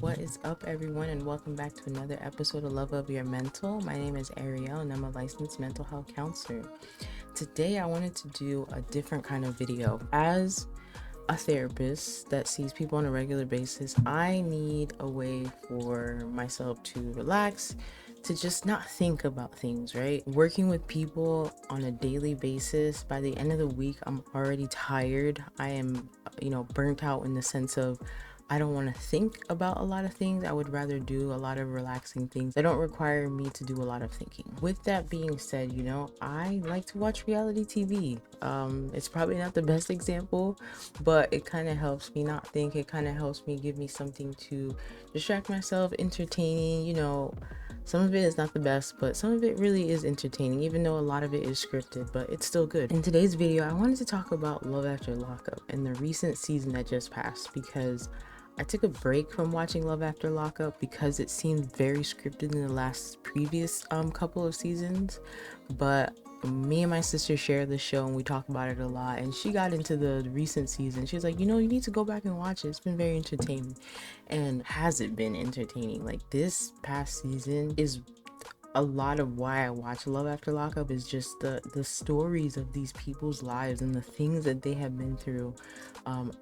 What is up, everyone, and welcome back to another episode of Love of Your Mental. My name is Ariel, and I'm a licensed mental health counselor. Today, I wanted to do a different kind of video. As a therapist that sees people on a regular basis, I need a way for myself to relax, to just not think about things, right? Working with people on a daily basis, by the end of the week, I'm already tired. I am, burnt out in the sense of I don't want to think about a lot of things. I would rather do a lot of relaxing things that don't require me to do a lot of thinking. With that being said, I like to watch reality TV. It's probably not the best example, but it kind of helps me not think. It kind of helps me give me something to distract myself, entertaining. Some of it is not the best, but some of it really is entertaining, even though a lot of it is scripted, but it's still good. In today's video, I wanted to talk about Love After Lockup and the recent season that just passed, because I took a break from watching Love After Lockup because it seemed very scripted in the previous couple of seasons. But me and my sister share the show and we talk about it a lot, and she got into the recent season. She's like, you need to go back and watch it. It's been very entertaining. And has it been entertaining? Like, this past season is a lot of why I watch Love After Lockup is just the stories of these people's lives and the things that they have been through.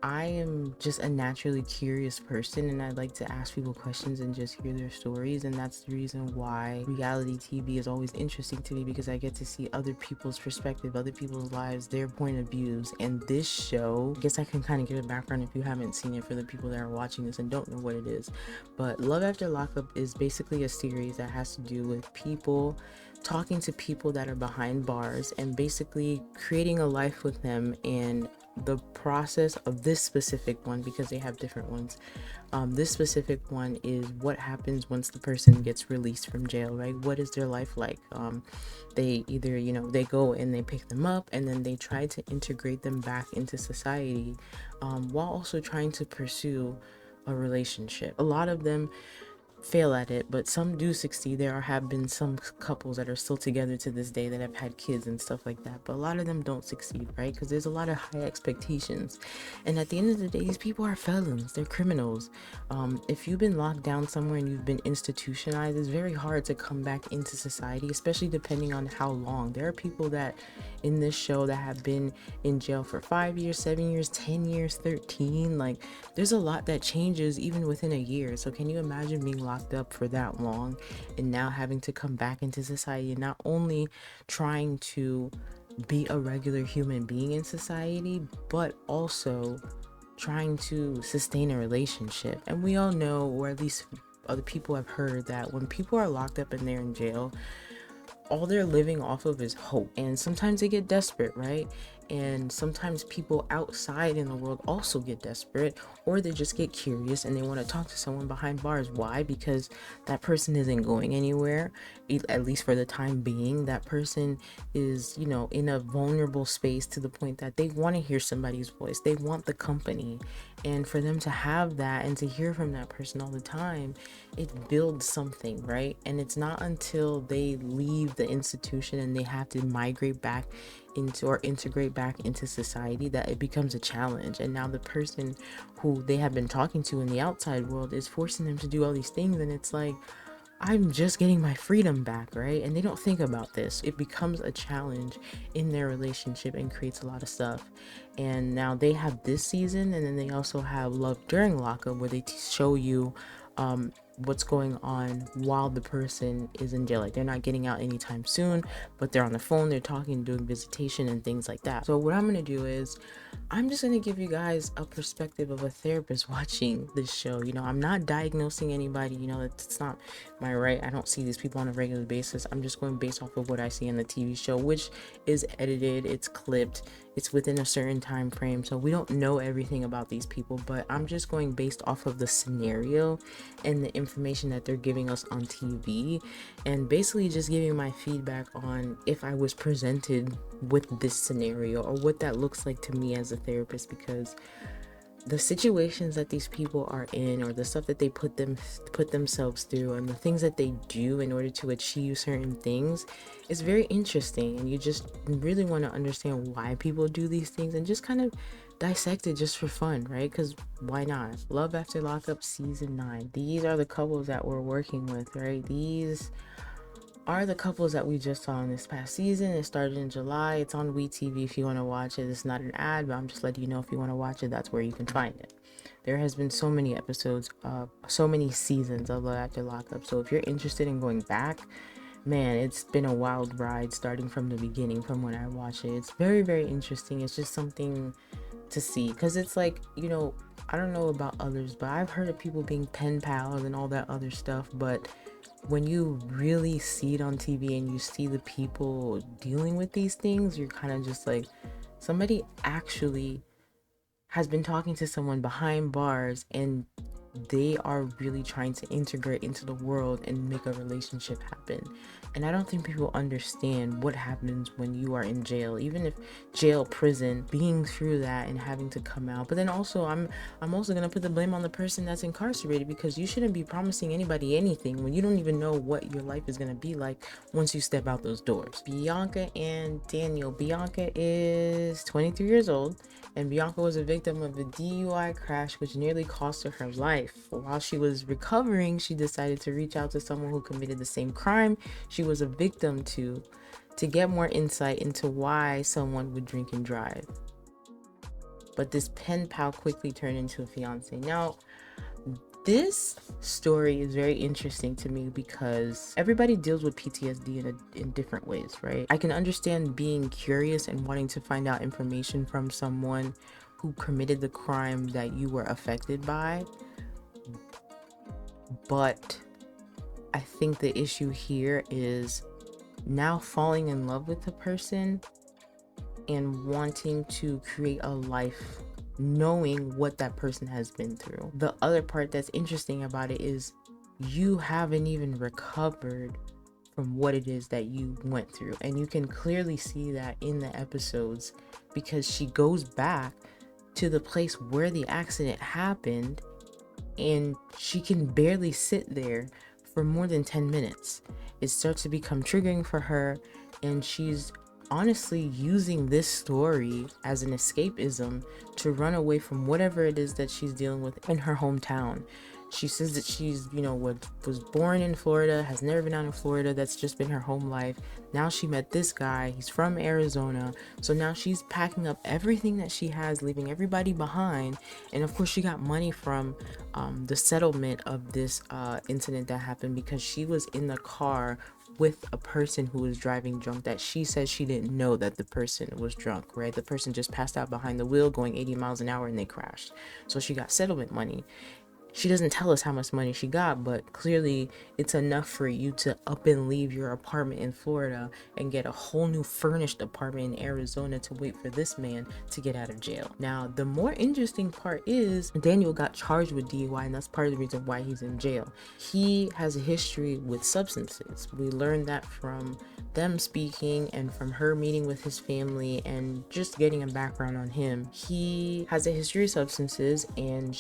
I am just a naturally curious person, and I like to ask people questions and just hear their stories, and that's the reason why reality TV is always interesting to me, because I get to see other people's perspective, other people's lives, their point of views. And this show, I guess I can kind of give a background if you haven't seen it, for the people that are watching this and don't know what it is. But Love After Lockup is basically a series that has to do with people talking to people that are behind bars and basically creating a life with them. And the process of this specific one, because they have different ones, this specific one is what happens once the person gets released from jail, right? What is their life like? They either, they go and they pick them up, and then they try to integrate them back into society, while also trying to pursue a relationship. A lot of them fail at it, but some do succeed. There have been some couples that are still together to this day that have had kids and stuff like that, but a lot of them don't succeed, right? Because there's a lot of high expectations, and at the end of the day, these people are felons, they're criminals. If you've been locked down somewhere and you've been institutionalized, it's very hard to come back into society, especially depending on how long. There are people that in this show that have been in jail for 5 years, 7 years, 10 years, 13. Like, there's a lot that changes even within a year. So can you imagine being locked up for that long and now having to come back into society, and not only trying to be a regular human being in society, but also trying to sustain a relationship? And we all know, or at least other people have heard, that when people are locked up and they're in jail, all they're living off of is hope. And sometimes they get desperate, right? And sometimes people outside in the world also get desperate, or they just get curious and they want to talk to someone behind bars. Why? Because that person isn't going anywhere, at least for the time being. That person is, in a vulnerable space to the point that they want to hear somebody's voice. They want the company. And for them to have that and to hear from that person all the time, it builds something, right? And it's not until they leave the institution and they have to migrate back into, or integrate back into society, that it becomes a challenge. And now the person who they have been talking to in the outside world is forcing them to do all these things, and it's like, I'm just getting my freedom back, right? And they don't think about this. It becomes a challenge in their relationship and creates a lot of stuff. And now they have this season, and then they also have Love During Lockup, where they show you what's going on while the person is in jail. Like, they're not getting out anytime soon, but they're on the phone, they're talking, doing visitation and things like that. So what I'm gonna do is I'm just gonna give you guys a perspective of a therapist watching this show. I'm not diagnosing anybody. It's not my right. I don't see these people on a regular basis. I'm just going based off of what I see in the TV show, which is edited, it's clipped, it's within a certain time frame, so we don't know everything about these people. But I'm just going based off of the scenario and the information that they're giving us on TV, and basically just giving my feedback on if I was presented with this scenario, or what that looks like to me as a therapist. Because the situations that these people are in, or the stuff that they put themselves through, and the things that they do in order to achieve certain things is very interesting. And you just really want to understand why people do these things and just kind of dissect it just for fun, right? Because why not? Love After Lockup season 9. These are the couples that we're working with, right? These are the couples that we just saw in this past season. It started in July. It's on WeTV if you want to watch it. It's not an ad, but I'm just letting you know if you want to watch it, that's where you can find it. There has been so many episodes, so many seasons of Love After Lockup. So if you're interested in going back, man, it's been a wild ride starting from the beginning, from when I watch it. It's very, very interesting. It's just something to see, because it's like, I don't know about others, but I've heard of people being pen pals and all that other stuff, but when you really see it on TV and you see the people dealing with these things, you're kind of just like, somebody actually has been talking to someone behind bars, and they are really trying to integrate into the world and make a relationship happen. And I don't think people understand what happens when you are in jail, even if jail, prison, being through that and having to come out. But then also I'm also going to put the blame on the person that's incarcerated, because you shouldn't be promising anybody anything when you don't even know what your life is going to be like once you step out those doors. Bianca and Daniel. Bianca is 23 years old, and Bianca was a victim of a DUI crash which nearly cost her her life. While she was recovering, she decided to reach out to someone who committed the same crime she was a victim to get more insight into why someone would drink and drive. But this pen pal quickly turned into a fiance. Now, this story is very interesting to me because everybody deals with PTSD in different ways, right? I can understand being curious and wanting to find out information from someone who committed the crime that you were affected by. But I think the issue here is now falling in love with the person and wanting to create a life knowing what that person has been through. The other part that's interesting about it is you haven't even recovered from what it is that you went through. And you can clearly see that in the episodes, because she goes back to the place where the accident happened and she can barely sit there for more than 10 minutes. It starts to become triggering for her, and she's honestly using this story as an escapism to run away from whatever it is that she's dealing with in her hometown. She says that she's, was born in Florida, has never been out of Florida. That's just been her home life. Now she met this guy. He's from Arizona. So now she's packing up everything that she has, leaving everybody behind. And of course, she got money from the settlement of this incident that happened, because she was in the car with a person who was driving drunk that she says she didn't know that the person was drunk, right? The person just passed out behind the wheel going 80 miles an hour and they crashed. So she got settlement money. She doesn't tell us how much money she got, but clearly it's enough for you to up and leave your apartment in Florida and get a whole new furnished apartment in Arizona to wait for this man to get out of jail. Now, the more interesting part is Daniel got charged with DUI, and that's part of the reason why he's in jail. He has a history with substances. We learned that from them speaking and from her meeting with his family and just getting a background on him. He has a history of substances, and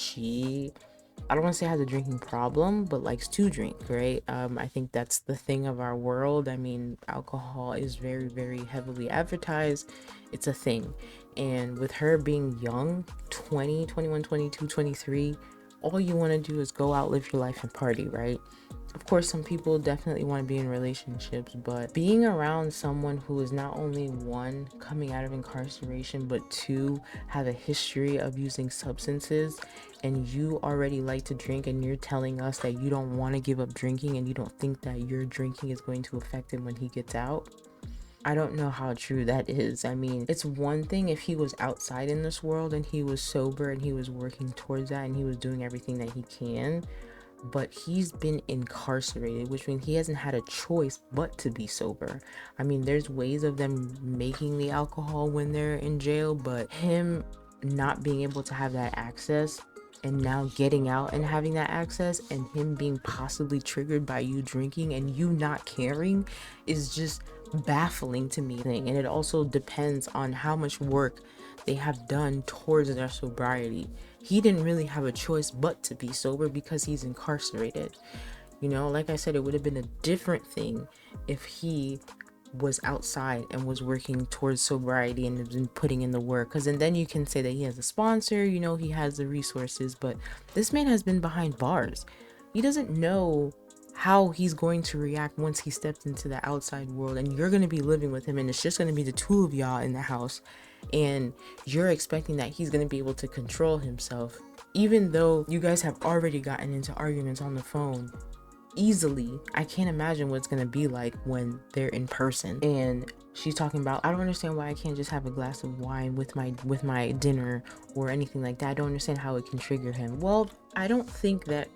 I don't want to say has a drinking problem, but likes to drink, right? I think that's the thing of our world. I mean, alcohol is very, very heavily advertised. It's a thing. And with her being young, 20, 21, 22, 23, all you want to do is go out, live your life, and party, right? Of course, some people definitely want to be in relationships, but being around someone who is not only, one, coming out of incarceration, but two, have a history of using substances, and you already like to drink, and you're telling us that you don't want to give up drinking and you don't think that your drinking is going to affect him when he gets out. I don't know how true that is. I mean, it's one thing if he was outside in this world and he was sober and he was working towards that and he was doing everything that he can, but he's been incarcerated, which means he hasn't had a choice but to be sober. I mean, there's ways of them making the alcohol when they're in jail, but him not being able to have that access and now getting out and having that access, and him being possibly triggered by you drinking and you not caring, is just baffling to me. And it also depends on how much work they have done towards their sobriety. He didn't really have a choice but to be sober because he's incarcerated. You know, like I said, it would have been a different thing if he was outside and was working towards sobriety and has been putting in the work, because then you can say that he has a sponsor, you know, he has the resources. But this man has been behind bars. He doesn't know how he's going to react once he steps into the outside world, and you're going to be living with him, and it's just going to be the two of y'all in the house, and you're expecting that he's going to be able to control himself, even though you guys have already gotten into arguments on the phone easily. I can't imagine what it's gonna be like when they're in person. And she's talking about, I don't understand why I can't just have a glass of wine with my dinner or anything like that. I don't understand how it can trigger him. Well, I don't think that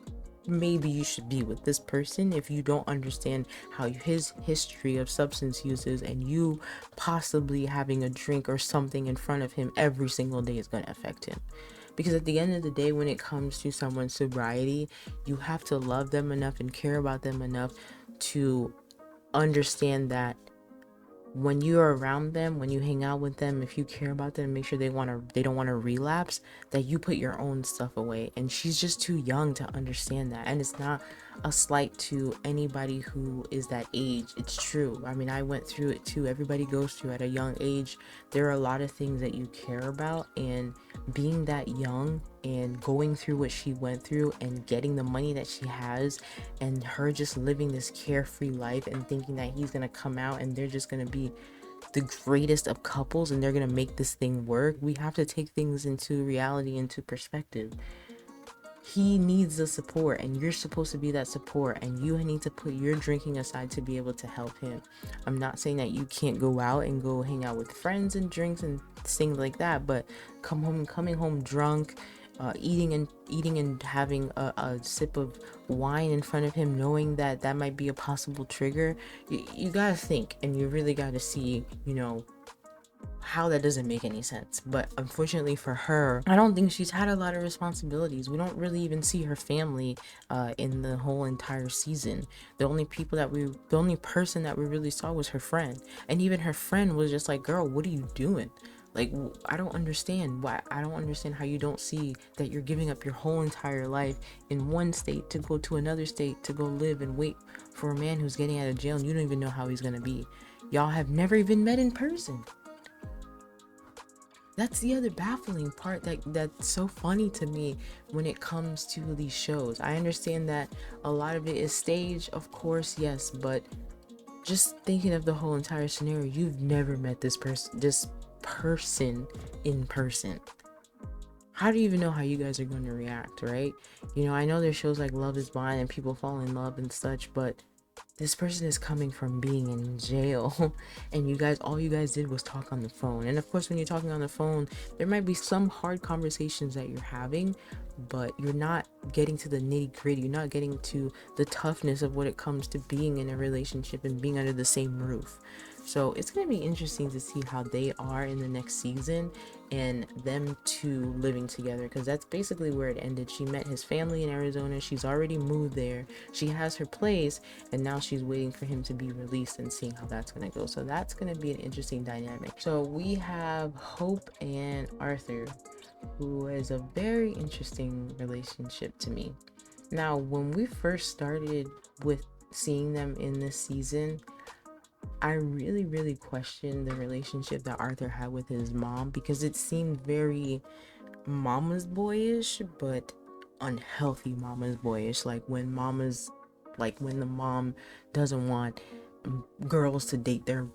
maybe you should be with this person if you don't understand how his history of substance use is, and you possibly having a drink or something in front of him every single day is going to affect him. Because at the end of the day, when it comes to someone's sobriety, you have to love them enough and care about them enough to understand that when you're around them, when you hang out with them, if you care about them, make sure they don't want to relapse, that you put your own stuff away. And she's just too young to understand that. And it's not a slight to anybody who is that age. It's true. I mean, I went through it too. Everybody goes through at a young age. There are a lot of things that you care about, and being that young and going through what she went through and getting the money that she has, and her just living this carefree life and thinking that he's gonna come out and they're just gonna be the greatest of couples and they're gonna make this thing work. We have to take things into reality, into perspective. He needs the support, and you're supposed to be that support, and you need to put your drinking aside to be able to help him. I'm not saying that you can't go out and go hang out with friends and drinks and things like that, but coming home drunk, eating and having a sip of wine in front of him, knowing that that might be a possible trigger, you gotta think, and you really gotta see, you know, how that doesn't make any sense. But unfortunately for her, I don't think she's had a lot of responsibilities. We don't really even see her family in the whole entire season. The only person that we really saw was her friend, and even her friend was just like, girl, what are you doing? Like, I don't understand how you don't see that you're giving up your whole entire life in one state to go to another state to go live and wait for a man who's getting out of jail, and you don't even know how he's gonna be. Y'all have never even met in person. That's the other baffling part that's so funny to me when it comes to these shows. I understand that a lot of it is staged, of course, yes, but just thinking of the whole entire scenario, you've never met this person in person. How do you even know how you guys are going to react, right? You know, I know there's shows like Love is Blind and people fall in love and such, but this person is coming from being in jail and all you guys did was talk on the phone. And of course, when you're talking on the phone, there might be some hard conversations that you're having, but you're not getting to the nitty gritty. You're not getting to the toughness of what it comes to being in a relationship and being under the same roof. So it's going to be interesting to see how they are in the next season and them two living together, because that's basically where it ended. She met his family in Arizona. She's already moved there. She has her place, and now she's waiting for him to be released and seeing how that's going to go. So that's going to be an interesting dynamic. So we have Hope and Arthur, who is a very interesting relationship to me. Now, when we first started with seeing them in this season, I really questioned the relationship that Arthur had with his mom, because it seemed very mama's boyish, but unhealthy mama's boyish. Like when the mom doesn't want girls to date their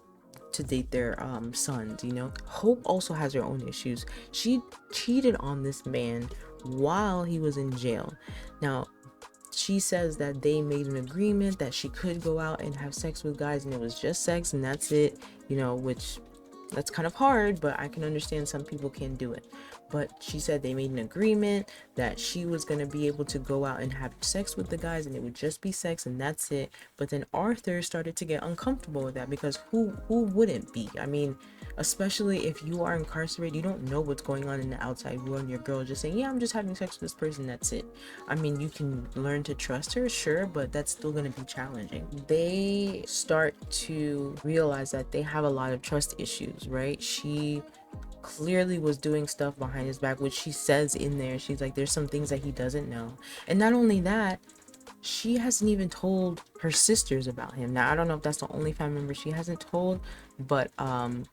sons, you know. Hope also has her own issues. She cheated on this man while he was in jail. Now, she says that they made an agreement that she could go out and have sex with guys, and it was just sex and that's it, you know, which that's kind of hard, but I can understand some people can do it. But she said they made an agreement that she was going to be able to go out and have sex with the guys, and it would just be sex and that's it. But then Arthur started to get uncomfortable with that, because who wouldn't be? I mean, especially if you are incarcerated, you don't know what's going on in the outside world, and your girl just saying, yeah, I'm just having sex with this person, that's it. I mean, you can learn to trust her, sure, but that's still going to be challenging. They start to realize that they have a lot of trust issues, right? She clearly was doing stuff behind his back, which she says in there. She's like, there's some things that he doesn't know. And not only that, she hasn't even told her sisters about him. Now I don't know if that's the only family member she hasn't told, but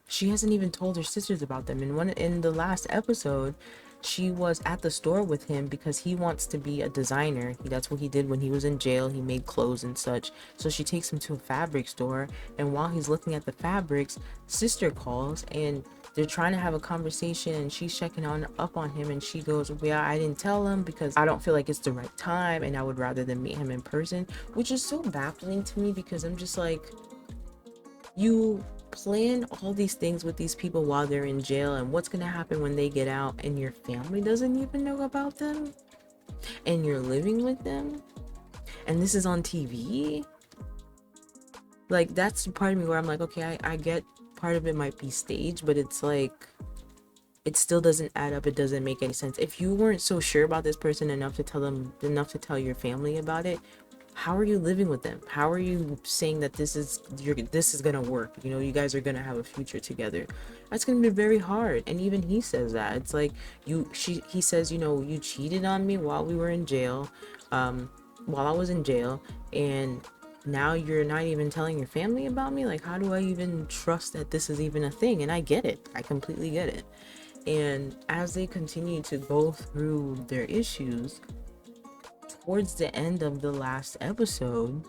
she hasn't even told her sisters about them. And in the last episode, she was at the store with him because he wants to be a designer. That's what he did when he was in jail. He made clothes and such. So she takes him to a fabric store, and while he's looking at the fabrics, sister calls and they're trying to have a conversation, and she's checking on up on him, and she goes, well, I didn't tell him because I don't feel like it's the right time and I would rather than meet him in person, which is so baffling to me because I'm just like, you plan all these things with these people while they're in jail, and what's going to happen when they get out and your family doesn't even know about them and you're living with them and this is on TV? Like, that's the part of me where I'm like, okay, I get part of it might be staged, but it's like, it still doesn't add up. It doesn't make any sense. If you weren't so sure about this person enough to tell your family about it, how are you living with them? How are you saying that this is gonna work? You know, you guys are gonna have a future together. That's gonna be very hard. And even he says that. It's like, he says, you know, you cheated on me while we were in jail, while I was in jail, and now you're not even telling your family about me. Like, how do I even trust that this is even a thing? And I get it. I completely get it. And as they continue to go through their issues, towards the end of the last episode,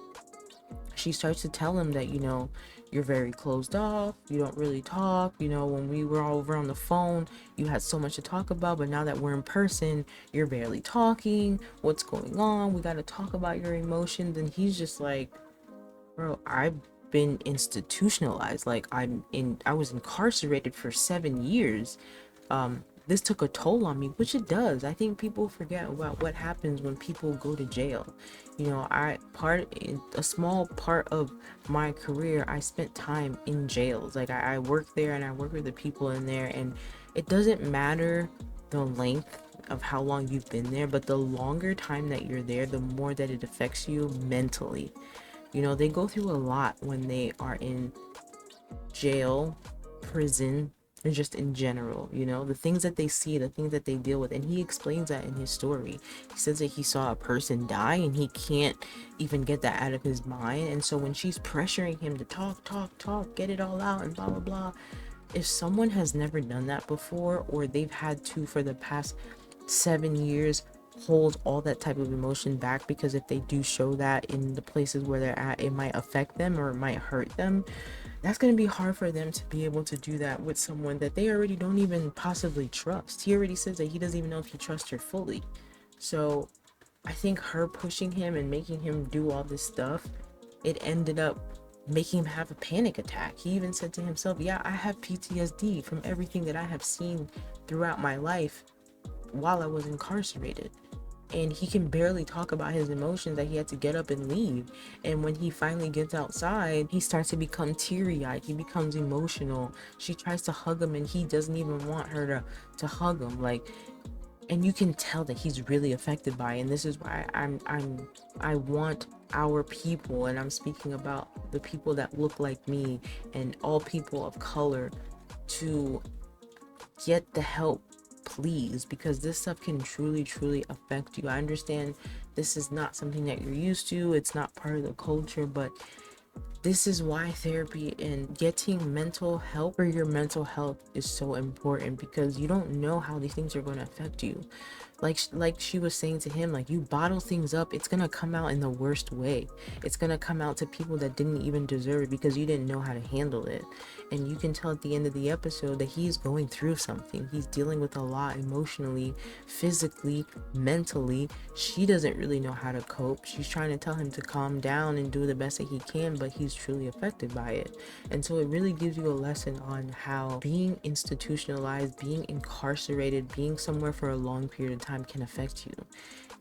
she starts to tell him that, you know, you're very closed off, you don't really talk, you know, when we were over on the phone, you had so much to talk about, but now that we're in person, you're barely talking. What's going on? We got to talk about your emotions. And he's just like, bro, I've been institutionalized. Like, I was incarcerated for 7 years. This took a toll on me, which it does. I think people forget about what happens when people go to jail. You know, a small part of my career, I spent time in jails. Like, I worked there and I work with the people in there, and it doesn't matter the length of how long you've been there, but the longer time that you're there, the more that it affects you mentally. You know, they go through a lot when they are in jail, prison, and just in general. You know, the things that they see, the things that they deal with. And he explains that in his story. He says that he saw a person die and he can't even get that out of his mind. And so when she's pressuring him to talk, get it all out and blah blah blah, if someone has never done that before, or they've had to for the past 7 years hold all that type of emotion back, because if they do show that in the places where they're at, it might affect them or it might hurt them. That's going to be hard for them to be able to do that with someone that they already don't even possibly trust. He already says that he doesn't even know if he trusts her fully. So I think her pushing him and making him do all this stuff, it ended up making him have a panic attack. He even said to himself, yeah, I have PTSD from everything that I have seen throughout my life while I was incarcerated. And he can barely talk about his emotions, that he had to get up and leave. And when he finally gets outside, he starts to become teary-eyed. He becomes emotional. She tries to hug him and he doesn't even want her to hug him. Like, and you can tell that he's really affected by it. And this is why I want our people, and I'm speaking about the people that look like me and all people of color, to get the help, please, because this stuff can truly affect you. I understand this is not something that you're used to, it's not part of the culture, but this is why therapy and getting mental help for your mental health is so important, because you don't know how these things are going to affect you. Like she was saying to him, like, you bottle things up, it's gonna come out in the worst way. It's gonna come out to people that didn't even deserve it because you didn't know how to handle it. And you can tell at the end of the episode that he's going through something. He's dealing with a lot emotionally, physically, mentally. She doesn't really know how to cope. She's trying to tell him to calm down and do the best that he can, but he's truly affected by it. And so it really gives you a lesson on how being institutionalized, being incarcerated, being somewhere for a long period of time can affect you.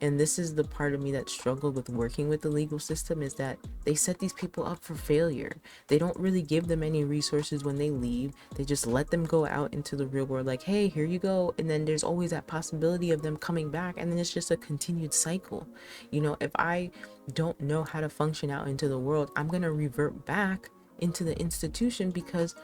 And this is the part of me that struggled with working with the legal system, is that they set these people up for failure. They don't really give them any resources when they leave. They just let them go out into the real world like, hey, here you go. And then there's always that possibility of them coming back, and then it's just a continued cycle. You know, if I don't know how to function out into the world, I'm going to revert back into the institution, because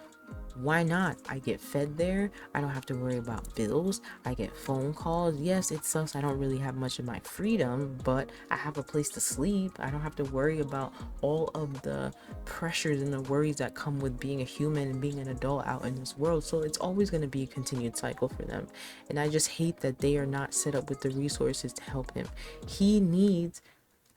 Why not? I get fed there. I don't have to worry about bills. I get phone calls. Yes, it sucks. I don't really have much of my freedom, but I have a place to sleep. I don't have to worry about all of the pressures and the worries that come with being a human and being an adult out in this world. So it's always going to be a continued cycle for them. And I just hate that they are not set up with the resources to help him. He needs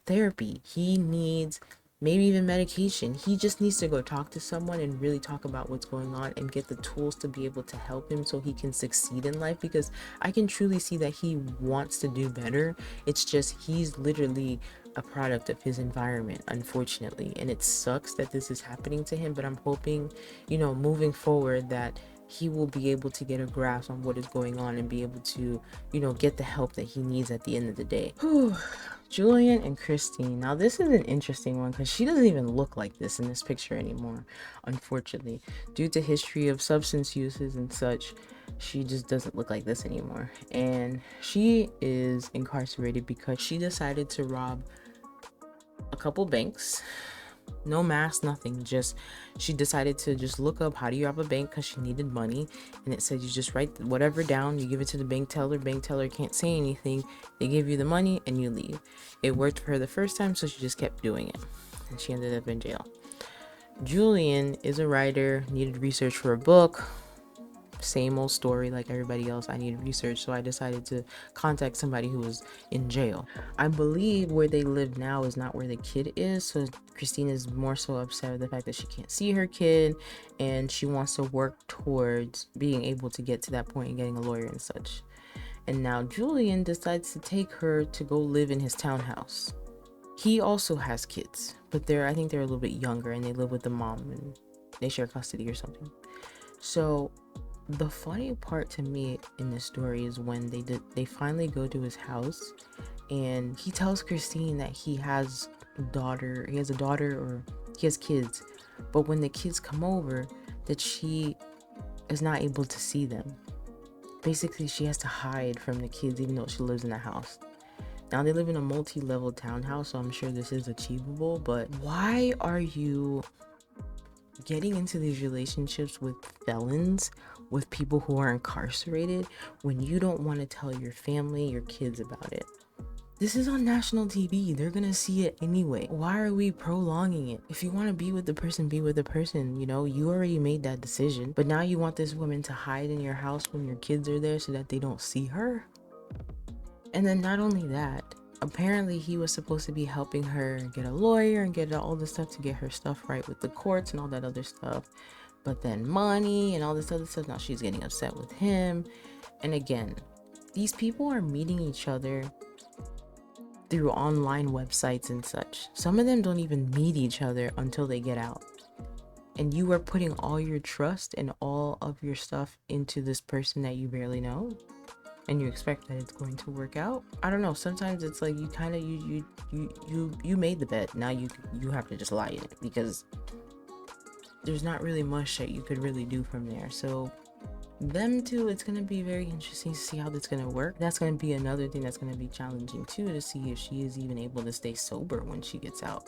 therapy. He needs maybe even medication. He just needs to go talk to someone and really talk about what's going on and get the tools to be able to help him so he can succeed in life, because I can truly see that he wants to do better. It's just he's literally a product of his environment, unfortunately, and it sucks that this is happening to him, but I'm hoping, moving forward, that he will be able to get a grasp on what is going on and be able to, get the help that he needs at the end of the day. Julian and Christine. Now this is an interesting one because she doesn't even look like this in this picture anymore, unfortunately. Due to history of substance uses and such, she just doesn't look like this anymore. And she is incarcerated because she decided to rob a couple banks. No mask, nothing, just she decided to just look up how do you rob a bank because she needed money, and it said you just write whatever down, you give it to the bank teller can't say anything, they give you the money and you leave. It worked for her the first time, so she just kept doing it and she ended up in jail. Julian is a writer, needed research for a book. Same old story like everybody else. I needed research, so I decided to contact somebody who was in jail. I believe where they live now is not where the kid is, so Christine is more so upset with the fact that she can't see her kid, and she wants to work towards being able to get to that point and getting a lawyer and such. And now Julian decides to take her to go live in his townhouse. He also has kids, but I think they're a little bit younger, and they live with the mom and they share custody or something. So the funny part to me in this story is when they finally go to his house, and he tells Christine that he has a daughter, or he has kids, but when the kids come over, that she is not able to see them. Basically, she has to hide from the kids even though she lives in the house. Now they live in a multi-level townhouse, so I'm sure this is achievable, but why are you getting into these relationships with felons, with people who are incarcerated, when you don't want to tell your family, your kids about it? This is on national TV. They're gonna see it anyway. Why are we prolonging it? If you want to be with the person, be with the person. You already made that decision, but now you want this woman to hide in your house when your kids are there so that they don't see her? And then not only that, apparently he was supposed to be helping her get a lawyer and get all the stuff to get her stuff right with the courts and all that other stuff, but then money and all this other stuff, now she's getting upset with him. And again, these people are meeting each other through online websites and such. Some of them don't even meet each other until they get out, and you are putting all your trust and all of your stuff into this person that you barely know, and you expect that it's going to work out. I don't know, sometimes it's like you kind of you made the bet, now you have to just lie in it, because there's not really much that you could really do from there. So them two, it's going to be very interesting to see how that's going to work. That's going to be another thing that's going to be challenging too, to see if she is even able to stay sober when she gets out.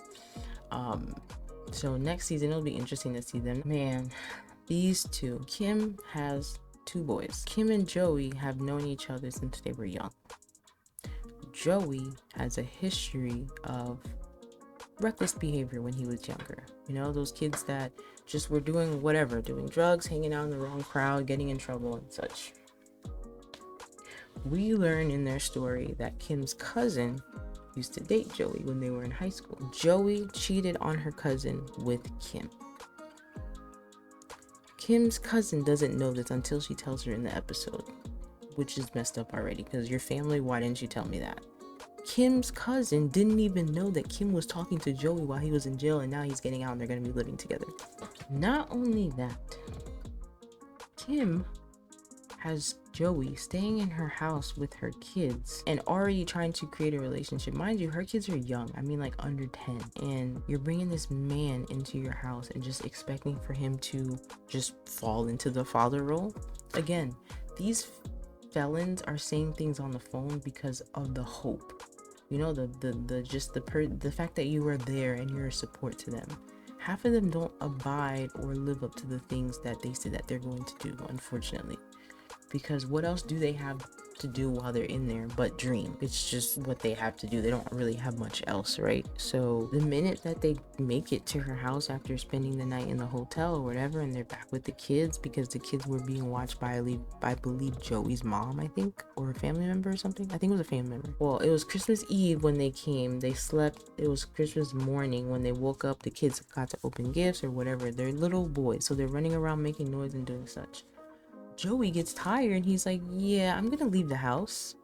So next season it'll be interesting to see them. Man, these two, Kim has 2 boys. Kim and Joey have known each other since they were young. Joey has a history of reckless behavior when he was younger. Those kids that just were doing whatever, doing drugs, hanging out in the wrong crowd, getting in trouble and such. We learn in their story that Kim's cousin used to date Joey when they were in high school. Joey cheated on her cousin with Kim. Kim's cousin doesn't know this until she tells her in the episode, which is messed up already, because your family, why didn't you tell me that? Kim's cousin didn't even know that Kim was talking to Joey while he was in jail, and now he's getting out and they're going to be living together. Not only that, Kim has Joey staying in her house with her kids and already trying to create a relationship. Mind you, her kids are young, I mean like under 10, and you're bringing this man into your house and just expecting for him to just fall into the father role. Again, these felons are saying things on the phone because of the hope, the fact that you are there and you're a support to them. half of them don't abide or live up to the things that they say that they're going to do, unfortunately. Because what else do they have to do while they're in there but dream? It's just what they have to do. They don't really have much else, right? So the minute that they make it to her house after spending the night in the hotel or whatever, and they're back with the kids, because the kids were being watched by, I believe, Joey's mom, I think, or a family member or something. I think it was a family member. Well, it was Christmas Eve when they came. They slept. It was Christmas morning when they woke up. The kids got to open gifts or whatever. They're little boys, so they're running around making noise and doing such. Joey gets tired and he's like, yeah, I'm gonna leave the house.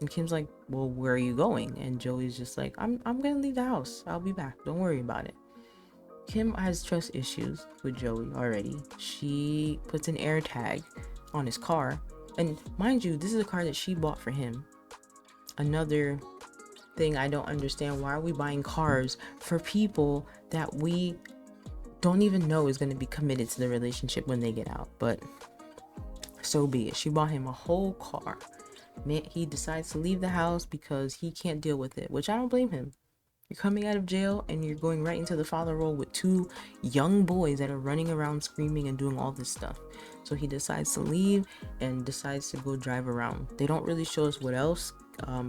And Kim's like, well, where are you going? And Joey's just like, I'm gonna leave the house. I'll be back. Don't worry about it. Kim has trust issues with Joey already. She puts an air tag on his car. And mind you, this is a car that she bought for him. Another thing I don't understand, why are we buying cars for people that we don't even know is going to be committed to the relationship when they get out? But so be it. She bought him a whole car. Man, he decides to leave the house because he can't deal with it, which I don't blame him. You're coming out of jail and you're going right into the father role with two young boys that are running around screaming and doing all this stuff. So he decides to leave and decides to go drive around. They don't really show us what else.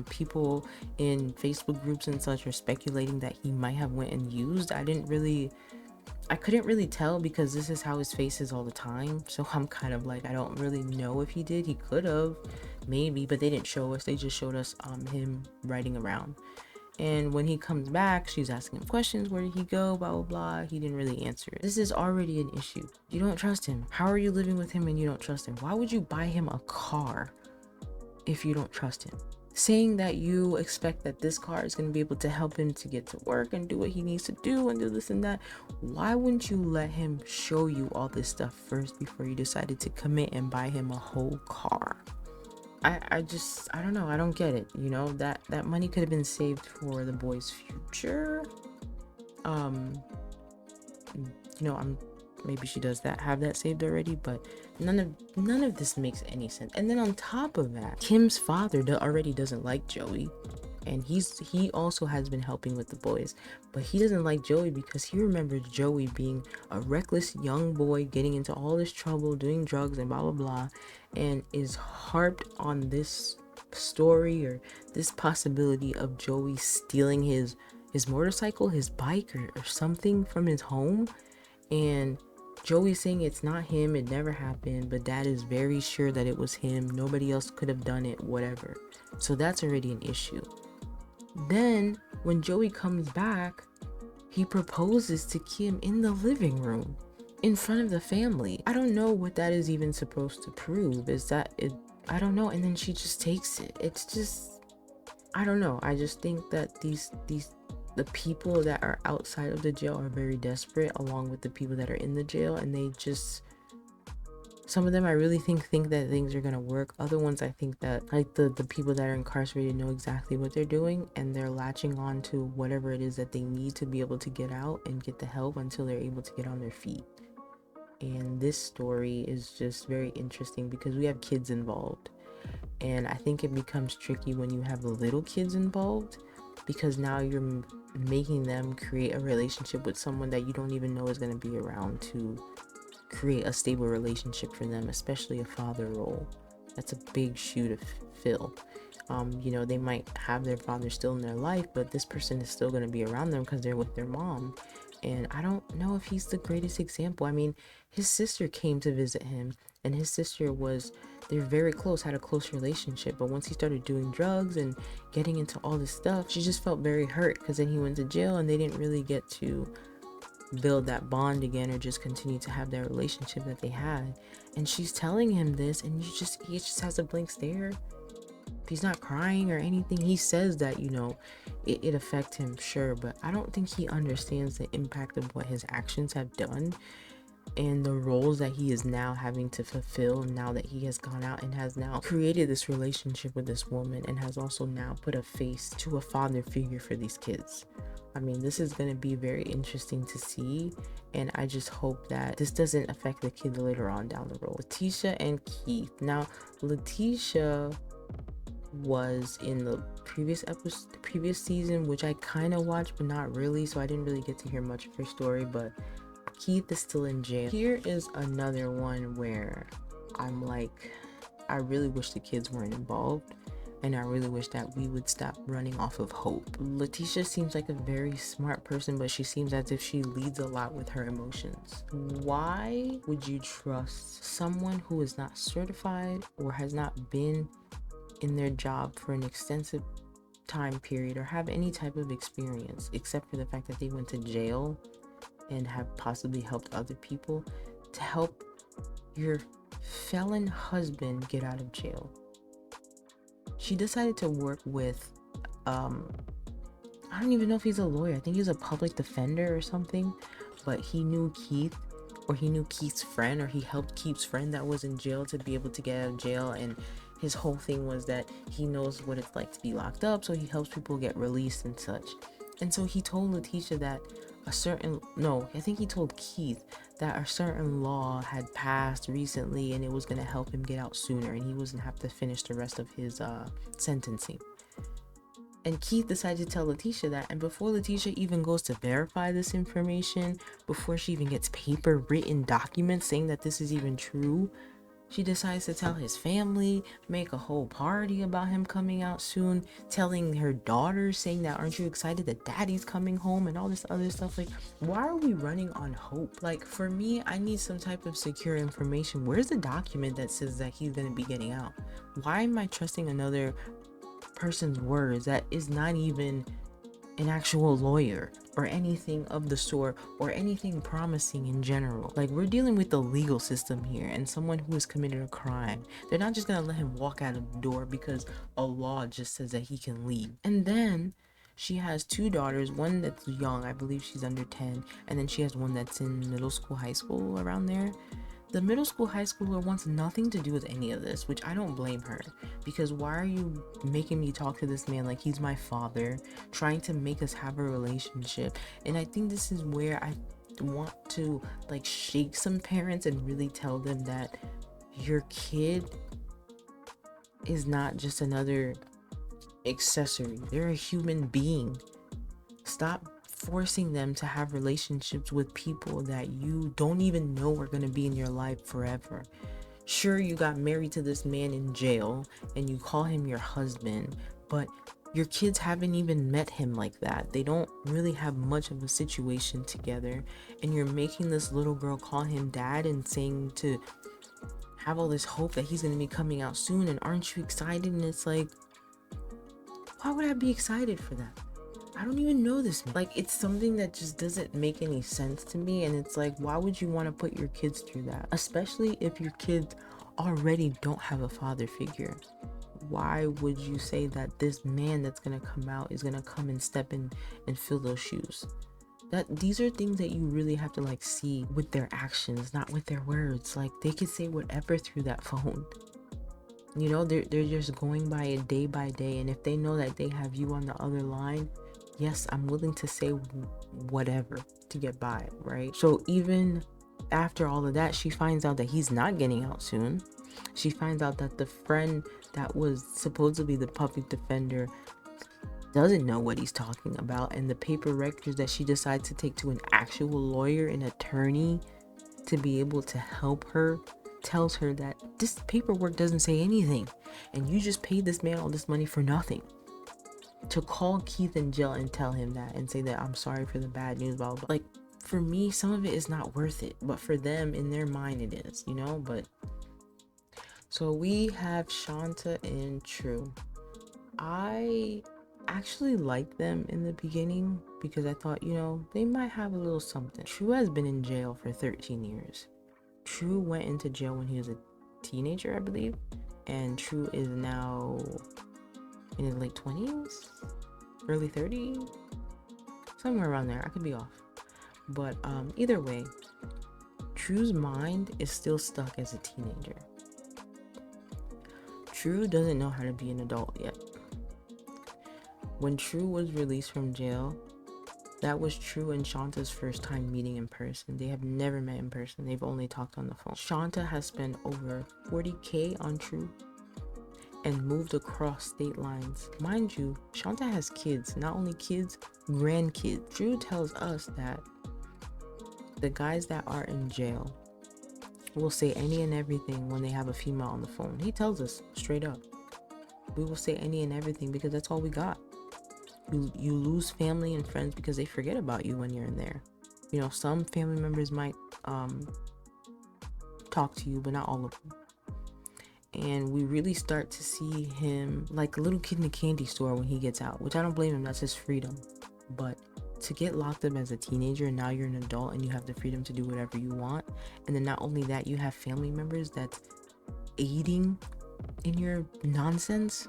People in Facebook groups and such are speculating that he might have went and used. I couldn't really tell because this is how his face is all the time. So I'm kind of like, I don't really know if he did. He could have, maybe, but they didn't show us. They just showed us him riding around. And when he comes back, she's asking him questions. Where did he go? Blah, blah, blah. He didn't really answer it. This is already an issue. You don't trust him. How are you living with him and you don't trust him? Why would you buy him a car if you don't trust him? Saying that you expect that this car is going to be able to help him to get to work and do what he needs to do and do this and that. Why wouldn't you let him show you all this stuff first before you decided to commit and buy him a whole car? I don't know. I don't get it. You know, that money could have been saved for the boy's future. Maybe she does have that saved already, but none of this makes any sense. And then on top of that, Kim's father already doesn't like Joey, and he also has been helping with the boys, but he doesn't like Joey because he remembers Joey being a reckless young boy getting into all this trouble, doing drugs and blah blah blah, and is harped on this story or this possibility of Joey stealing his motorcycle, his bike, or something from his home. And Joey's saying it's not him, it never happened, but Dad is very sure that it was him. Nobody else could have done it, whatever. So that's already an issue. Then when Joey comes back, he proposes to Kim in the living room in front of the family. I don't know what that is even supposed to prove. Is that it? I don't know. And then she just takes it. It's just, I don't know. I just think that the people that are outside of the jail are very desperate, along with the people that are in the jail, and they just, some of them I really think that things are gonna work. Other ones I think that, like, the people that are incarcerated know exactly what they're doing and they're latching on to whatever it is that they need to be able to get out and get the help until they're able to get on their feet. And this story is just very interesting because we have kids involved, and I think it becomes tricky when you have little kids involved, because now you're making them create a relationship with someone that you don't even know is going to be around to create a stable relationship for them, especially a father role. That's a big shoe to fill. They might have their father still in their life, but this person is still going to be around them because they're with their mom. And I don't know if he's the greatest example. I mean, his sister came to visit him, and his sister they're very close, had a close relationship. But once he started doing drugs and getting into all this stuff, she just felt very hurt because then he went to jail and they didn't really get to build that bond again or just continue to have that relationship that they had. And she's telling him this, and he just has a blank stare. He's not crying or anything. He says that, it affects him, sure, but I don't think he understands the impact of what his actions have done and the roles that he is now having to fulfill now that he has gone out and has now created this relationship with this woman and has also now put a face to a father figure for these kids. I mean, this is going to be very interesting to see, and I just hope that this doesn't affect the kids later on down the road. Letitia and Keith. Now, Letitia was in the previous episode, the previous season, which I kind of watched but not really, so I didn't really get to hear much of her story. But Keith is still in jail. Here is another one where I'm like, I really wish the kids weren't involved, and I really wish that we would stop running off of hope. Letitia seems like a very smart person, but she seems as if she leads a lot with her emotions. Why would you trust someone who is not certified or has not been in their job for an extensive time period or have any type of experience, except for the fact that they went to jail and have possibly helped other people, to help your felon husband get out of jail? She decided to work with, I don't even know if he's a lawyer. I think he's a public defender or something, but he knew Keith, or he knew Keith's friend, or he helped Keith's friend that was in jail to be able to get out of jail. And his whole thing was that he knows what it's like to be locked up, so he helps people get released and such. And so he told Letitia that I think he told Keith that a certain law had passed recently and it was going to help him get out sooner and he wasn't have to finish the rest of his sentencing. And Keith decided to tell Letitia that, and before Letitia even goes to verify this information, before she even gets paper written documents saying that this is even true, she decides to tell his family, make a whole party about him coming out soon, telling her daughters, saying that, aren't you excited that daddy's coming home, and all this other stuff. Like, why are we running on hope? Like, for me, I need some type of secure information. Where's the document that says that he's gonna be getting out? Why am I trusting another person's words that is not even an actual lawyer or anything of the sort, or anything promising in general? Like, we're dealing with the legal system here, and someone who has committed a crime, they're not just gonna let him walk out of the door because a law just says that he can leave. And then she has two daughters, one that's young, I believe she's under 10, and then she has one that's in middle school, high school, around there. The middle school, high schooler wants nothing to do with any of this, which I don't blame her, because why are you making me talk to this man like he's my father, trying to make us have a relationship? And I think this is where I want to like shake some parents and really tell them that your kid is not just another accessory. They're a human being. Stop forcing them to have relationships with people that you don't even know are going to be in your life forever. Sure, you got married to this man in jail and you call him your husband, but your kids haven't even met him like that. They don't really have much of a situation together, and you're making this little girl call him dad and saying to have all this hope that he's going to be coming out soon, and aren't you excited? And it's like, why would I be excited for that? I don't even know this man. Like, it's something that just doesn't make any sense to me. And it's like, why would you want to put your kids through that? Especially if your kids already don't have a father figure. Why would you say that this man that's going to come out is going to come and step in and fill those shoes? That these are things that you really have to like see with their actions, not with their words. Like, they could say whatever through that phone. You know, they're just going by it day by day. And if they know that they have you on the other line, yes, I'm willing to say whatever to get by, right? So even after all of that, she finds out that he's not getting out soon. She finds out that the friend that was supposedly the public defender doesn't know what he's talking about. And the paper records that she decides to take to an actual lawyer, an attorney, to be able to help her, tells her that this paperwork doesn't say anything. And you just paid this man all this money for nothing. To call Keith in jail and tell him that and say that I'm sorry for the bad news, blah, blah, blah. Like, for me, some of it is not worth it, but for them, in their mind, it is, you know? But so we have Shanta and True. I actually liked them in the beginning because I thought, you know, they might have a little something. True has been in jail for 13 years. True went into jail when he was a teenager, I believe, and True is now in his late 20s, early 30s, somewhere around there. I could be off, but either way, True's mind is still stuck as a teenager. True doesn't know how to be an adult yet. When True was released from jail, that was True and Shanta's first time meeting in person. They have never met in person. They've only talked on the phone. Shanta has spent over $40,000 on True, and moved across state lines. Mind you, Shanta has kids, not only kids, grandkids. Drew tells us that the guys that are in jail will say any and everything when they have a female on the phone. He tells us straight up, we will say any and everything because that's all we got. You lose family and friends because they forget about you when you're in there. You know, some family members might talk to you, but not all of them. And we really start to see him like a little kid in a candy store when he gets out, which I don't blame him, that's his freedom. But to get locked up as a teenager and now you're an adult and you have the freedom to do whatever you want, and then not only that, you have family members that's aiding in your nonsense.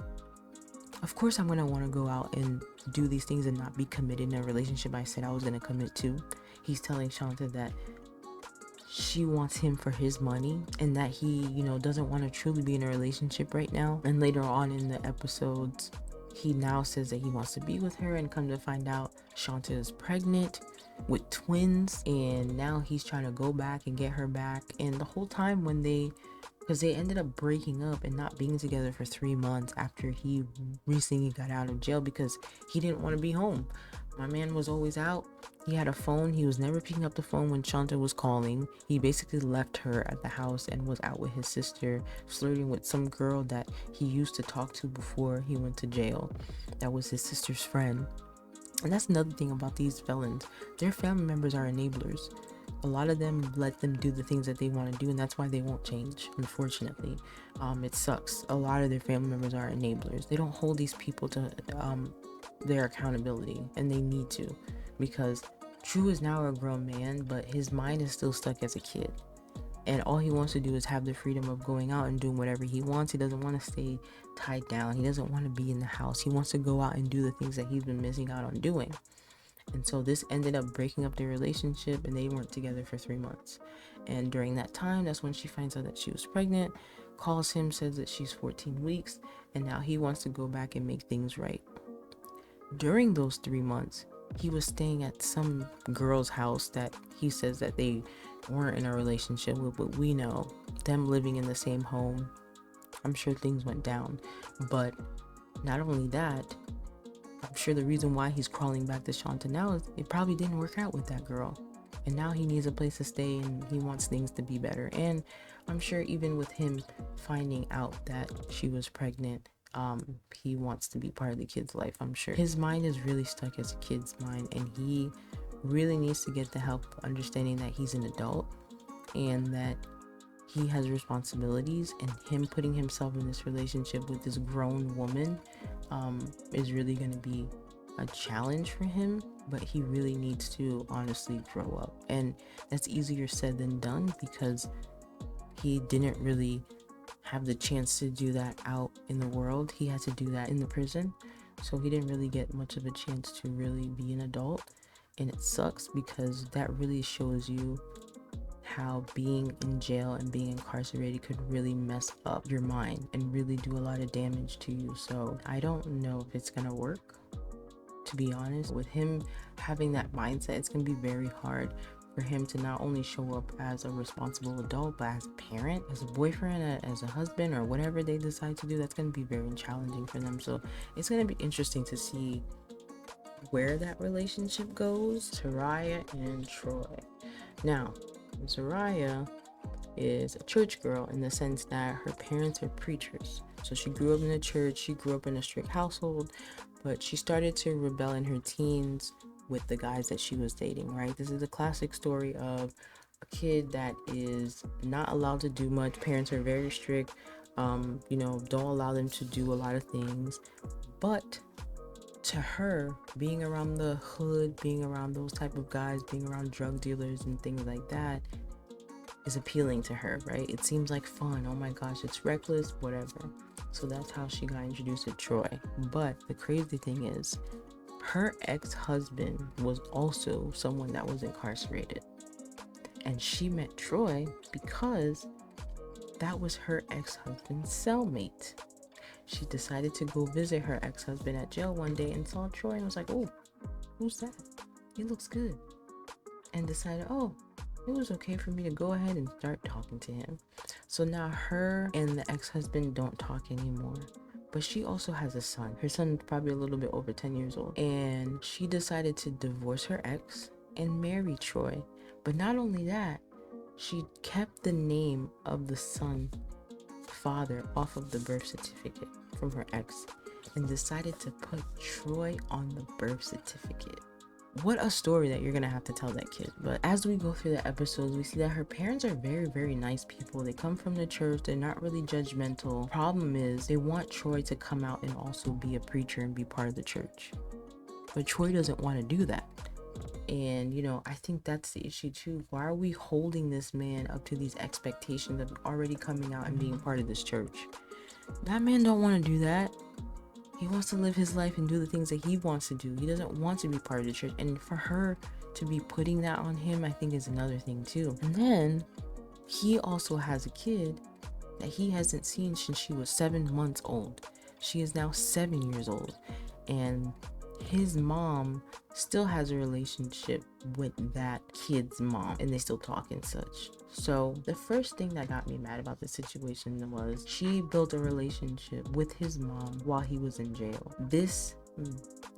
Of course I'm gonna want to go out and do these things and not be committed in a relationship I said I was gonna commit to. He's telling Shanta that she wants him for his money and that he, doesn't want to truly be in a relationship right now. And later on in the episodes, he now says that he wants to be with her, and come to find out Shanta is pregnant with twins, and now he's trying to go back and get her back. And the whole time because they ended up breaking up and not being together for 3 months after he recently got out of jail because he didn't want to be home. My man was always out. He had a phone. He was never picking up the phone when Shanta was calling. He basically left her at the house and was out with his sister, flirting with some girl that he used to talk to before he went to jail. That was his sister's friend. And that's another thing about these felons. Their family members are enablers. A lot of them let them do the things that they want to do, and that's why they won't change, unfortunately. It sucks. A lot of their family members are enablers. They don't hold these people to their accountability, and they need to, because Drew is now a grown man, but his mind is still stuck as a kid, and all he wants to do is have the freedom of going out and doing whatever he wants. He doesn't want to stay tied down. He doesn't want to be in the house. He wants to go out and do the things that he's been missing out on doing. And so this ended up breaking up their relationship, and they weren't together for 3 months. And during that time, that's when she finds out that she was pregnant, calls him, says that she's 14 weeks, and now he wants to go back and make things right. During those 3 months, he was staying at some girl's house that he says that they weren't in a relationship with, but we know them living in the same home. I'm sure things went down. But not only that, I'm sure the reason why he's crawling back to Shanta now is it probably didn't work out with that girl. And now he needs a place to stay, and he wants things to be better. And I'm sure even with him finding out that she was pregnant, he wants to be part of the kid's life. I'm sure his mind is really stuck as a kid's mind, and he really needs to get the help understanding that he's an adult and that he has responsibilities, and him putting himself in this relationship with this grown woman is really going to be a challenge for him. But he really needs to honestly grow up, and that's easier said than done because he didn't really have the chance to do that out in the world. He had to do that in the prison, so he didn't really get much of a chance to really be an adult. And it sucks because that really shows you how being in jail and being incarcerated could really mess up your mind and really do a lot of damage to you. So I don't know if it's gonna work, to be honest. With him having that mindset, it's gonna be very hard for him to not only show up as a responsible adult, but as a parent, as a boyfriend, as a husband, or whatever they decide to do. That's going to be very challenging for them. So it's going to be interesting to see where that relationship goes. Soraya and Troy. Now, Soraya is a church girl in the sense that her parents are preachers. So she grew up in the church, she grew up in a strict household, but she started to rebel in her teens with the guys that she was dating, right? This is a classic story of a kid that is not allowed to do much. Parents are very strict, don't allow them to do a lot of things. But to her, being around the hood, being around those type of guys, being around drug dealers and things like that is appealing to her, right? It seems like fun. Oh my gosh, it's reckless, whatever. So that's how she got introduced to Troy. But the crazy thing is, her ex-husband was also someone that was incarcerated. And she met Troy because that was her ex-husband's cellmate. She decided to go visit her ex-husband at jail one day and saw Troy and was like, oh, who's that? He looks good. And decided, oh, it was okay for me to go ahead and start talking to him. So now her and the ex-husband don't talk anymore. but she also has a son. Her son's probably a little bit over 10 years old. And she decided to divorce her ex and marry Troy. But not only that, she kept the name of the son father off of the birth certificate from her ex and decided to put Troy on the birth certificate. What a story that you're gonna have to tell that kid. But as we go through the episodes, we see that her parents are very, very nice people. They come from the church. They're not really judgmental. Problem is, they want Troy to come out and also be a preacher and be part of the church. But Troy doesn't want to do that. And I think that's the issue too. Why are we holding this man up to these expectations of already coming out and being part of this church? That man don't want to do that. He wants to live his life and do the things that he wants to do. He doesn't want to be part of the church. And for her to be putting that on him, I think is another thing too. And then he also has a kid that he hasn't seen since she was 7 months old. She is now 7 years old. And his mom still has a relationship with that kid's mom, and they still talk and such. So the first thing that got me mad about the situation was she built a relationship with his mom while he was in jail. This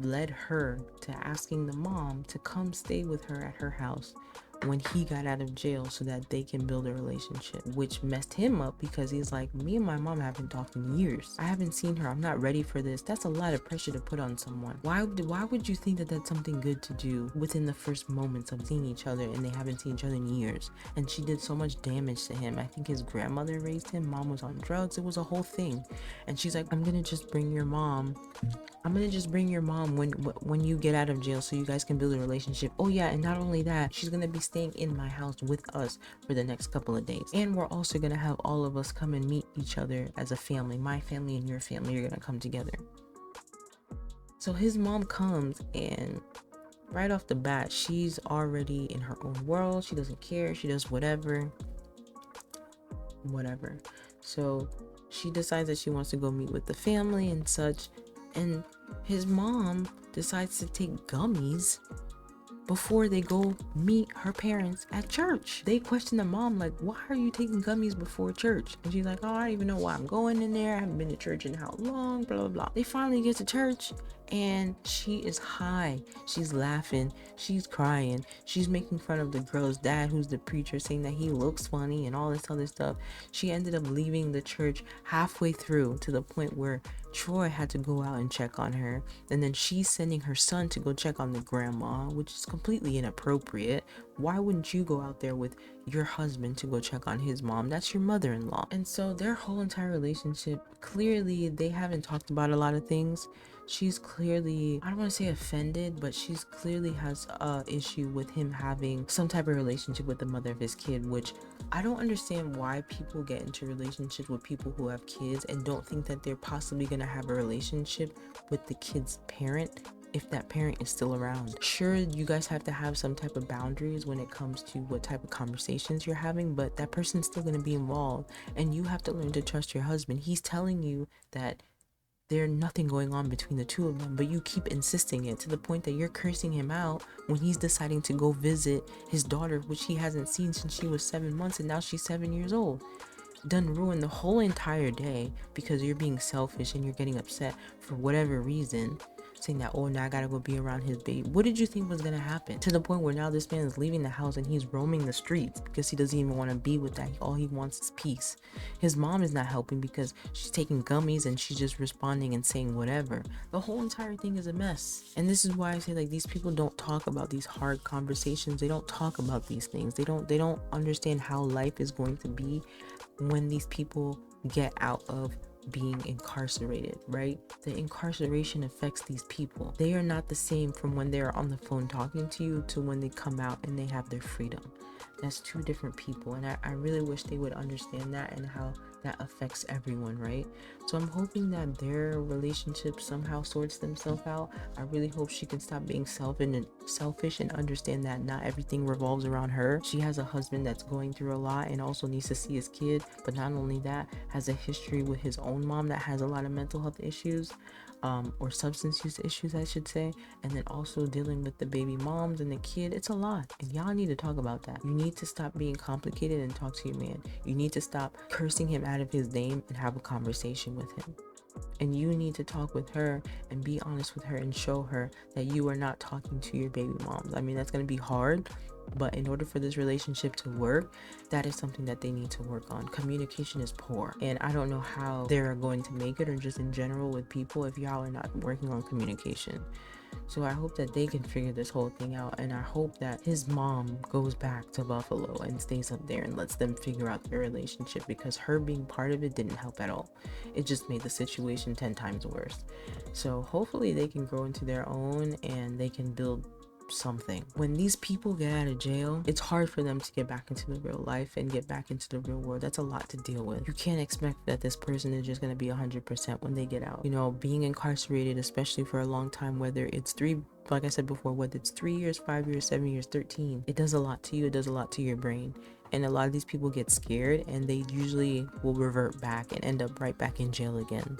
led her to asking the mom to come stay with her at her house when he got out of jail so that they can build a relationship, which messed him up because he's like, me and my mom haven't talked in years. I haven't seen her. I'm not ready for this. That's a lot of pressure to put on someone. Why would you think that that's something good to do within the first moments of seeing each other and they haven't seen each other in years? And she did so much damage to him. I think his grandmother raised him. Mom was on drugs. It was a whole thing. And she's like, I'm gonna just bring your mom when you get out of jail so you guys can build a relationship. Oh yeah, and not only that, she's gonna be staying in my house with us for the next couple of days. And we're also gonna have all of us come and meet each other as a family. My family and your family are gonna come together. So his mom comes, and right off the bat, she's already in her own world. She doesn't care. She does whatever. So she decides that she wants to go meet with the family and such. And his mom decides to take gummies before they go meet her parents at church. They question the mom, like, why are you taking gummies before church? And she's like, oh, I don't even know why I'm going in there. I haven't been to church in how long, blah, blah, blah. They finally get to church and she is high. She's laughing. She's crying. She's making fun of the girl's dad, who's the preacher, saying that he looks funny and all this other stuff. She ended up leaving the church halfway through to the point where Troy had to go out and check on her. And then she's sending her son to go check on the grandma, which is completely inappropriate. Why wouldn't you go out there with your husband to go check on his mom? That's your mother-in-law. And so their whole entire relationship, clearly they haven't talked about a lot of things. She's clearly, I don't want to say offended, but she's clearly has a issue with him having some type of relationship with the mother of his kid, which I don't understand why people get into relationships with people who have kids and don't think that they're possibly going to have a relationship with the kid's parent if that parent is still around. Sure, you guys have to have some type of boundaries when it comes to what type of conversations you're having, but that person's still going to be involved, and you have to learn to trust your husband. He's telling you that there's nothing going on between the two of them, but you keep insisting it to the point that you're cursing him out when he's deciding to go visit his daughter, which he hasn't seen since she was 7 months, and now she's 7 years old. Done ruin the whole entire day because you're being selfish and you're getting upset for whatever reason, saying that, oh, now I gotta go be around his baby. What did you think was gonna happen? To the point where now this man is leaving the house and he's roaming the streets because he doesn't even want to be with that. All he wants is peace. His mom is not helping because she's taking gummies and she's just responding and saying whatever. The whole entire thing is a mess. And this is why I say, like, these people don't talk about these hard conversations. They don't talk about these things. They don't understand how life is going to be when these people get out of being incarcerated, right? The incarceration affects these people. They are not the same from when they're on the phone talking to you to when they come out and they have their freedom. That's two different people, and I really wish they would understand that and how that affects everyone, right? So I'm hoping that their relationship somehow sorts themselves out. I really hope she can stop being selfish and understand that not everything revolves around her. She has a husband that's going through a lot and also needs to see his kid, but not only that, has a history with his own mom that has a lot of mental health issues, or substance use issues, I should say, and then also dealing with the baby moms and the kid. It's a lot, and y'all need to talk about that. You need to stop being complicated and talk to your man. You need to stop cursing him out of his name and have a conversation with him. And you need to talk with her and be honest with her and show her that you are not talking to your baby moms. I mean, that's going to be hard, but in order for this relationship to work, that is something that they need to work on. Communication is poor. And I don't know how they're going to make it, or just in general with people, if y'all are not working on communication. So I hope that they can figure this whole thing out, and I hope that his mom goes back to Buffalo and stays up there and lets them figure out their relationship, because her being part of it didn't help at all. It just made the situation 10 times worse. So hopefully they can grow into their own and they can build something. When these people get out of jail, it's hard for them to get back into the real life and get back into the real world. That's a lot to deal with. You can't expect that this person is just going to be 100% when they get out. You know, being incarcerated, especially for a long time, whether it's like I said before, whether it's 3 years, 5 years, 7 years, 13, it does a lot to you. It does a lot to your brain. And a lot of these people get scared and they usually will revert back and end up right back in jail again.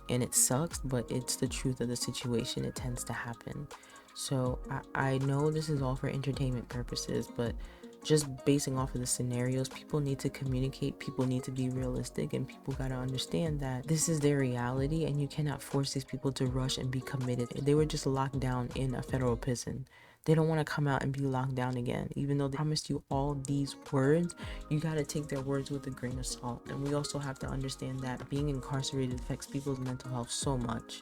And it sucks, but it's the truth of the situation. It tends to happen. So I know this is all for entertainment purposes, but just basing off of the scenarios, people need to communicate, people need to be realistic, and people got to understand that this is their reality and you cannot force these people to rush and be committed. They were just locked down in a federal prison. They don't want to come out and be locked down again. Even though they promised you all these words, you got to take their words with a grain of salt. And we also have to understand that being incarcerated affects people's mental health so much.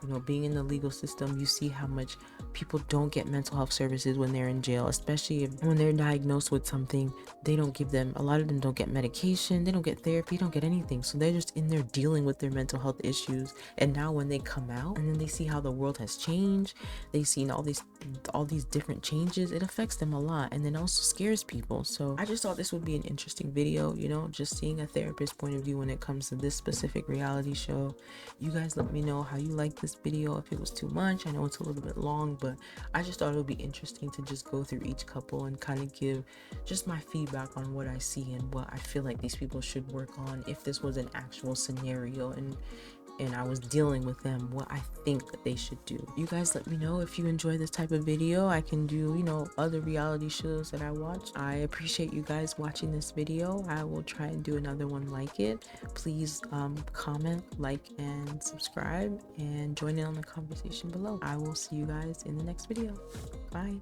You know, being in the legal system, you see how much people don't get mental health services when they're in jail, especially when they're diagnosed with something. They don't give them, a lot of them don't get medication, they don't get therapy, don't get anything. So they're just in there dealing with their mental health issues. And now when they come out and then they see how the world has changed, they see all these different changes, it affects them a lot, and then also scares people. So I just thought this would be an interesting video, you know, just seeing a therapist's point of view when it comes to this specific reality show. You guys let me know how you like this video, if it was too much. I know it's a little bit long, but I just thought it would be interesting to just go through each couple and kind of give just my feedback on what I see and what I feel like these people should work on if this was an actual scenario and I was dealing with them, what I think that they should do. You guys let me know if you enjoy this type of video. I can do, you know, other reality shows that I watch. I appreciate you guys watching this video. I will try and do another one like it. Please comment, like, and subscribe, and join in on the conversation below. I will see you guys in the next video. Bye.